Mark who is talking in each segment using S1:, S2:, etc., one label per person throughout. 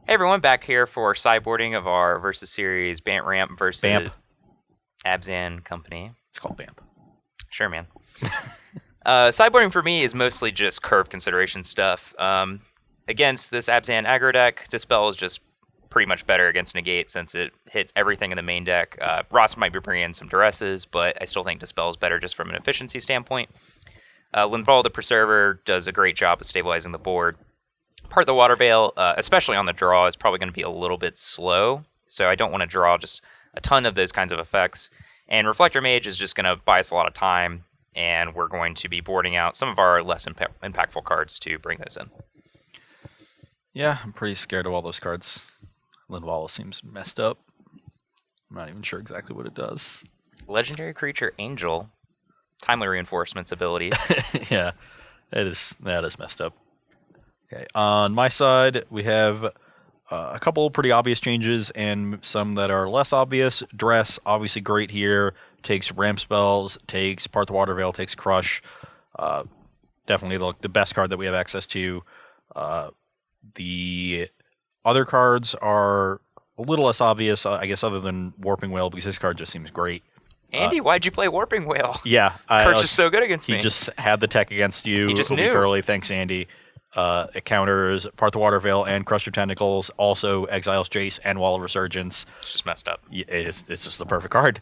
S1: Hey everyone, back here for sideboarding of our versus series Bant Ramp versus
S2: Bamp.
S1: Abzan Company.
S2: It's called Bamp.
S1: Sure, man. Sideboarding for me is mostly just curve consideration stuff. Against this Abzan aggro deck, Dispel is just pretty much better against Negate since it hits everything in the main deck. Ross might be bringing in some duresses, but I still think Dispel is better just from an efficiency standpoint. Linval the Preserver does a great job of stabilizing the board. Part of the Water Veil, especially on the draw, is probably going to be a little bit slow, so I don't want to draw just a ton of those kinds of effects. And Reflector Mage is just going to buy us a lot of time, and we're going to be boarding out some of our less impactful cards to bring those in.
S2: Yeah, I'm pretty scared of all those cards. Linvala seems messed up. I'm not even sure exactly what it does.
S1: Legendary Creature Angel, Timely Reinforcements abilities.
S2: Yeah, that is messed up. Okay, on my side, we have a couple pretty obvious changes and some that are less obvious. Dress, obviously great here. Takes ramp spells, takes Part the Water Veil, takes Crush. Definitely the best card that we have access to. The other cards are a little less obvious, I guess, other than Warping Whale, because this card just seems great.
S1: Andy, why'd you play Warping Whale?
S2: Yeah,
S1: Kurtz is so good against me.
S2: He just had the tech against you
S1: He just
S2: a week
S1: knew.
S2: early. Thanks, Andy. It counters Part the Water Veil and Crush Your Tentacles, also exiles Jace and Wall of Resurgence.
S1: It's just messed up.
S2: It's just the perfect card.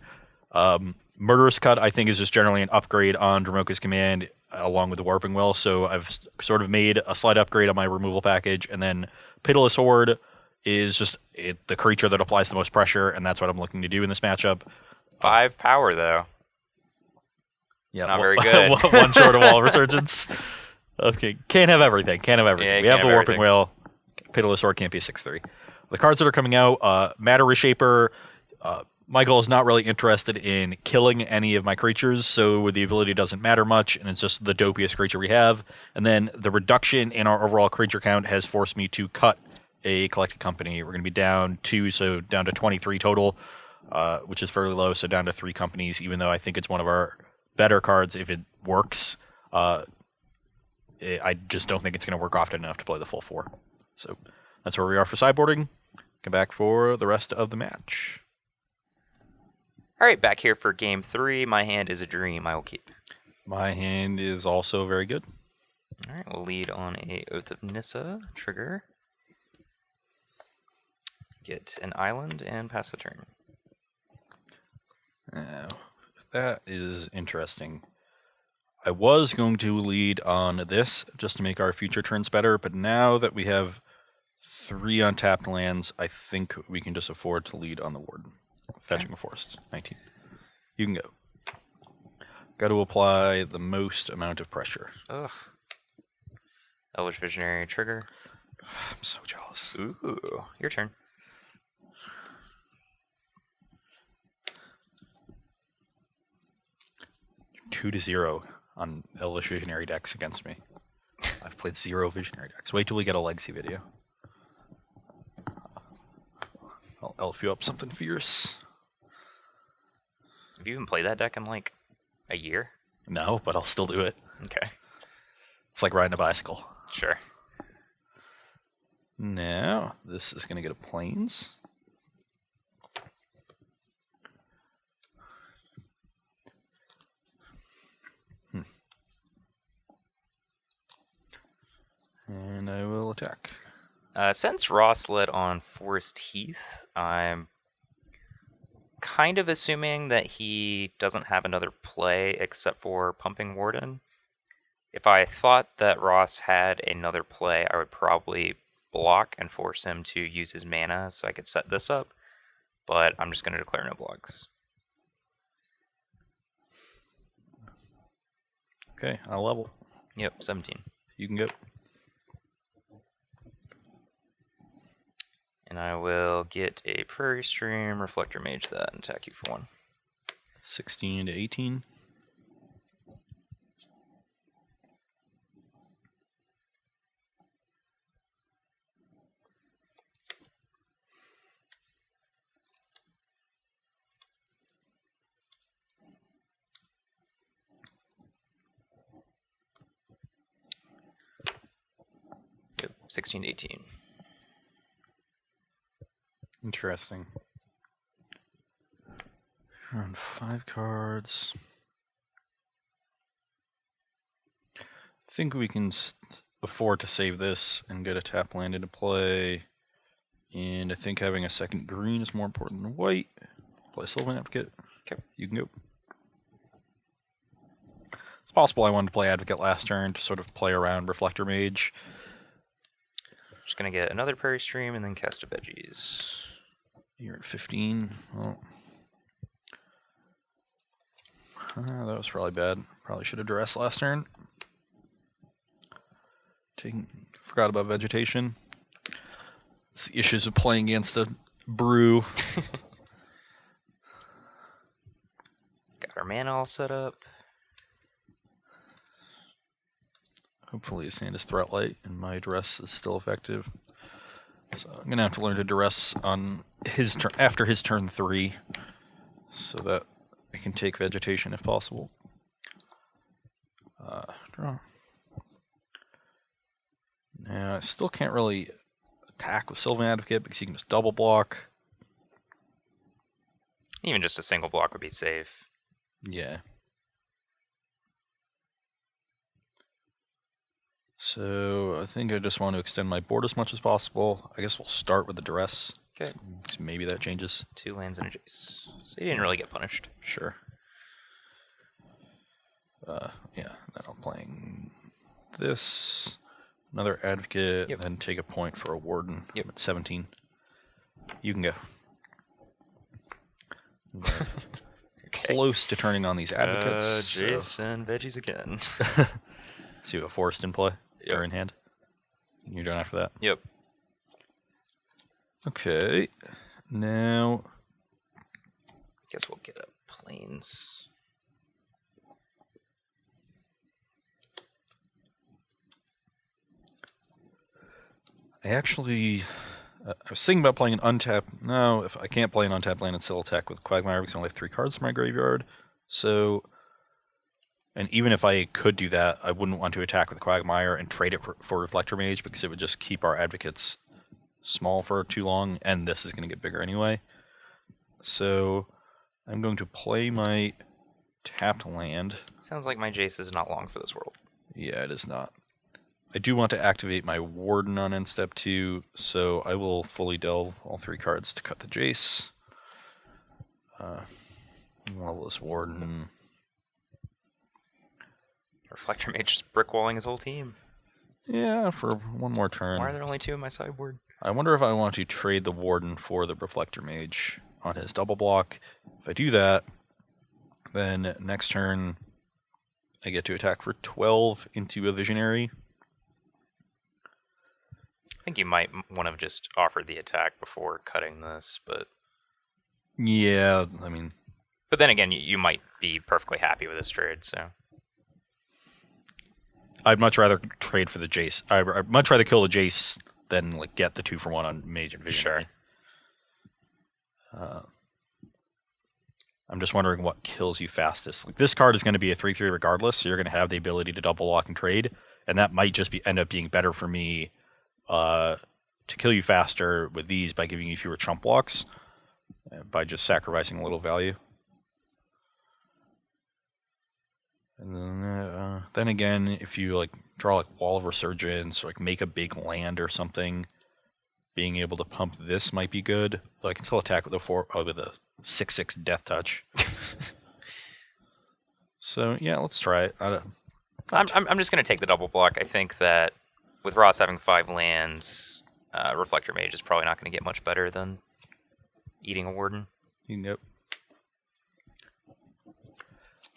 S2: Murderous Cut, I think, is just generally an upgrade on Dromoka's command along with the Warping Will, so I've sort of made a slight upgrade on my removal package, and then Pitiless Horde is just the creature that applies the most pressure, and that's what I'm looking to do in this matchup.
S1: 5 power, though. It's not very good.
S2: One short of Wall of Resurgence. Okay, can't have everything.
S1: Yeah,
S2: We have the Warping
S1: everything.
S2: Whale. Pitiless Horde can't be a 6/3. The cards that are coming out, Matter Reshaper. Michael is not really interested in killing any of my creatures, so the ability doesn't matter much, and it's just the dopiest creature we have. And then the reduction in our overall creature count has forced me to cut a Collected Company. We're going to be down 2, so down to 23 total, which is fairly low, so down to 3 companies, even though I think it's one of our better cards if it works. I just don't think it's going to work often enough to play the full 4. So that's where we are for sideboarding. Come back for the rest of the match.
S1: All right, back here for game 3. My hand is a dream. I will keep.
S2: My hand is also very good.
S1: All right, we'll lead on a Oath of Nissa trigger. Get an island and pass the turn.
S2: That is interesting. I was going to lead on this just to make our future turns better, but now that we have 3 untapped lands, I think we can just afford to lead on the Warden. Fetching a Forest, 19. You can go. Got to apply the most amount of pressure.
S1: Ugh. Elvish Visionary trigger.
S2: I'm so jealous.
S1: Ooh, your turn.
S2: You're 2-0 on Elvish Visionary decks against me. I've played 0 Visionary decks. Wait till we get a Legacy video. I'll elf you up something fierce.
S1: Have you even played that deck in like a year?
S2: No, but I'll still do it.
S1: Okay,
S2: It's like riding a bicycle.
S1: sure.
S2: Now, this is going to get a Plains. And I will attack.
S1: Since Ross led on Forest Heath, I'm kind of assuming that he doesn't have another play except for Pumping Warden. If I thought that Ross had another play, I would probably block and force him to use his mana so I could set this up, but I'm just going to declare no blocks.
S2: Okay, I'll level.
S1: Yep, 17.
S2: You can go.
S1: And I will get a Prairie Stream, Reflector Mage that, and attack you for 1.
S2: 16 to 18.
S1: Yep, 16 to 18.
S2: Interesting. Around 5 cards. I think we can afford to save this and get a tap land into play. And I think having a second green is more important than white. Play Sylvan Advocate.
S1: Okay.
S2: You can go. It's possible I wanted to play Advocate last turn to sort of play around Reflector Mage.
S1: Just gonna get another Prairie Stream and then cast a Veggies.
S2: You're at 15. Well, that was probably bad. Probably should have duress last turn. Forgot about Vegetation. It's the issues of playing against a brew.
S1: Got our mana all set up.
S2: Hopefully his hand is threat light and my duress is still effective. So I'm gonna have to learn to duress on his turn after his turn 3, so that I can take Vegetation if possible. Draw. Now I still can't really attack with Sylvan Advocate because he can just double block.
S1: Even just a single block would be safe.
S2: Yeah. So I think I just want to extend my board as much as possible. I guess we'll start with the duress.
S1: Okay.
S2: So maybe that changes.
S1: 2 lands and a Jace. So you didn't really get punished.
S2: Sure. Yeah, then I'm playing this. Another Advocate,
S1: Yep.
S2: then take a point for a Warden.
S1: Yep.
S2: At 17. You can go.
S1: Okay.
S2: Close to turning on these Advocates. so-
S1: Jace and Veggies again.
S2: See what Forest in play?
S1: Yep.
S2: Or in hand? You're done after that?
S1: Yep.
S2: Okay. Now,
S1: Guess we'll get a Plains.
S2: I actually... I was thinking about playing an untap. No, if I can't play an untapped land and still attack with Quagmire because I only have 3 cards in my graveyard. So... And even if I could do that, I wouldn't want to attack with Quagmire and trade it for Reflector Mage because it would just keep our Advocates small for too long, and this is going to get bigger anyway. So I'm going to play my tapped land.
S1: Sounds like my Jace is not long for this world.
S2: Yeah, it is not. I do want to activate my Warden on end step 2, so I will fully delve all 3 cards to cut the Jace. Marvelous Warden.
S1: Reflector Mage just brickwalling his whole team.
S2: Yeah, for one more turn.
S1: Why are there only 2 in my sideboard?
S2: I wonder if I want to trade the Warden for the Reflector Mage on his double block. If I do that, then next turn I get to attack for 12 into a Visionary.
S1: I think you might want to just offer the attack before cutting this, but...
S2: Yeah, I mean...
S1: But then again, you might be perfectly happy with this trade, so...
S2: I'd much rather trade for the Jace. I'd much rather kill the Jace than like get the 2-for-1 on Mage and Visionary.
S1: Sure.
S2: I'm just wondering what kills you fastest. Like this card is going to be a 3/3 regardless, so you're going to have the ability to double lock and trade, and that might just end up being better for me to kill you faster with these by giving you fewer chump blocks by just sacrificing a little value. And then again, if you like draw like Wall of Resurgence or like make a big land or something, being able to pump this might be good. So I can still attack with a 6/6 Death Touch. So yeah, let's try it.
S1: I'm just going to take the double block. I think that with Ross having 5 lands, Reflector Mage is probably not going to get much better than eating a Warden.
S2: You can go.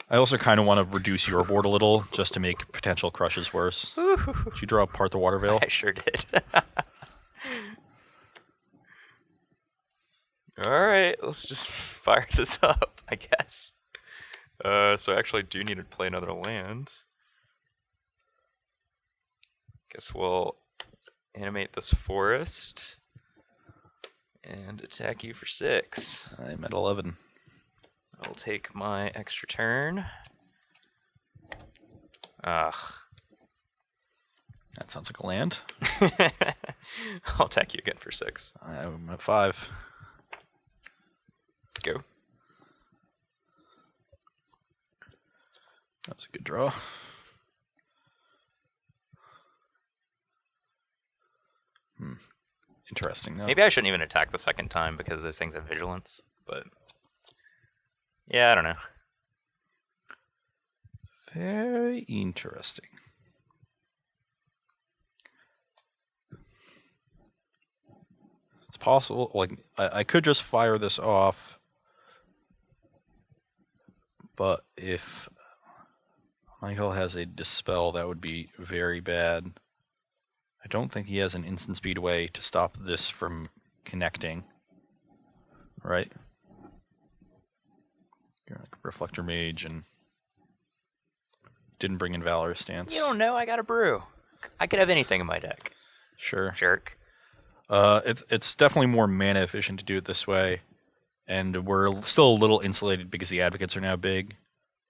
S2: I also kind of want to reduce your board a little, just to make potential crushes worse. Did you draw apart the Water Veil?
S1: I sure did. Alright, let's just fire this up, I guess. So I actually do need to play another land. Guess we'll animate this forest and attack you for 6.
S2: I'm at 11.
S1: I'll take my extra turn. Ugh.
S2: That sounds like a land.
S1: I'll attack you again for 6.
S2: I'm at 5.
S1: go.
S2: That was a good draw. Interesting, though.
S1: Maybe I shouldn't even attack the second time because those things have vigilance, but yeah, I don't know.
S2: Very interesting. It's possible, like, I could just fire this off, but if Michael has a Dispel, that would be very bad. I don't think he has an instant speed way to stop this from connecting. Right? You're like Reflector Mage and didn't bring in Valorous Stance.
S1: You don't know, I got a brew. I could have anything in my deck.
S2: Sure.
S1: Jerk.
S2: It's definitely more mana efficient to do it this way, and we're still a little insulated because the Advocates are now big.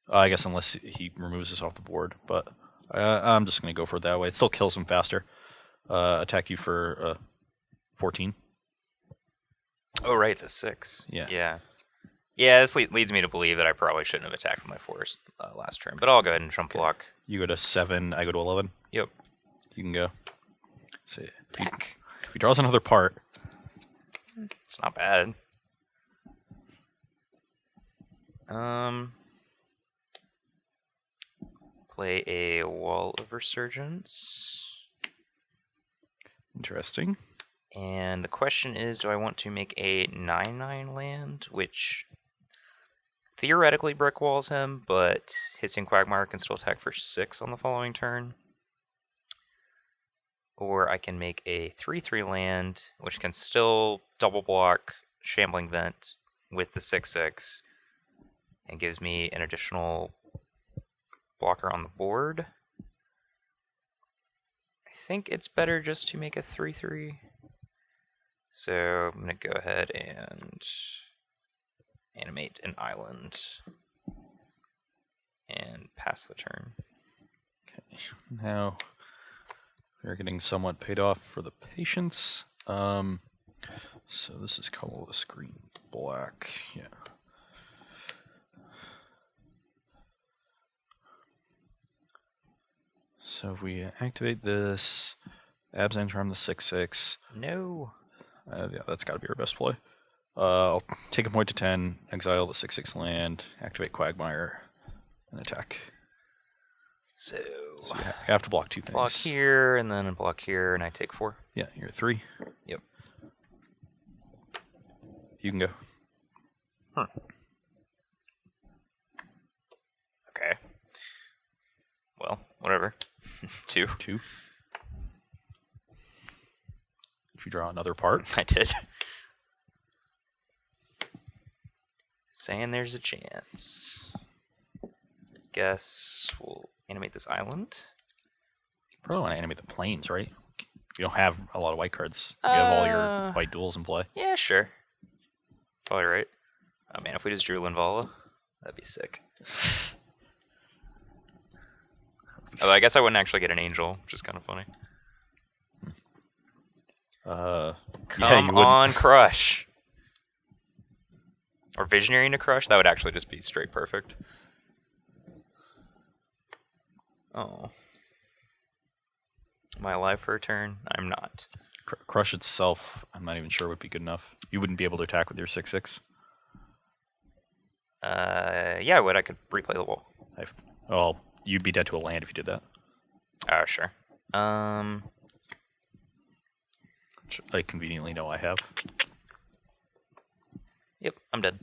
S2: I guess unless he removes us off the board, but I'm just going to go for it that way. It still kills him faster. Attack you for 14.
S1: Oh, right, it's a 6.
S2: Yeah.
S1: Yeah, this leads me to believe that I probably shouldn't have attacked my forest last turn, but I'll go ahead and trump block.
S2: You go to 7, I go to 11.
S1: Yep.
S2: You can go. See,
S1: Back.
S2: if he draws another part,
S1: It's not bad. Play a Wall of Resurgence.
S2: interesting.
S1: And the question is, do I want to make a 9/9 land, which theoretically brick walls him, but Hissing Quagmire can still attack for 6 on the following turn. Or I can make a 3/3 land, which can still double block Shambling Vent with the 6/6, and gives me an additional blocker on the board. I think it's better just to make a 3/3. So I'm going to go ahead and animate an island and pass the turn.
S2: Okay, now we're getting somewhat paid off for the patience. So this is colorless green, black. Yeah. So if we activate this, Abzan Charm the 6/6.
S1: No.
S2: Yeah, that's got to be our best play. I'll take a point to 10, exile the 6/6 land, activate Quagmire, and attack.
S1: So
S2: you have to block 2 things.
S1: block here, and then a block here, and I take 4.
S2: Yeah, you're 3.
S1: Yep.
S2: You can go.
S1: Okay. Well, whatever. 2.
S2: 2. Did you draw another part?
S1: I did. Saying there's a chance. Guess we'll animate this island.
S2: You probably want to animate the planes, right? You don't have a lot of white cards. You have all your white duels in play.
S1: Yeah, sure. Probably right. Oh man, if we just drew Linvala, that'd be sick. Although I guess I wouldn't actually get an angel, which is kind of funny. Come on, Crush. Or Visionary into Crush? That would actually just be straight perfect. Oh. Am I alive for a turn? I'm not.
S2: Crush itself, I'm not even sure would be good enough. You wouldn't be able to attack with your 6/6.
S1: Yeah, I would. I could replay the wall.
S2: Well, you'd be dead to a land if you did that.
S1: Oh, sure.
S2: Which I conveniently know I have.
S1: Yep, I'm dead.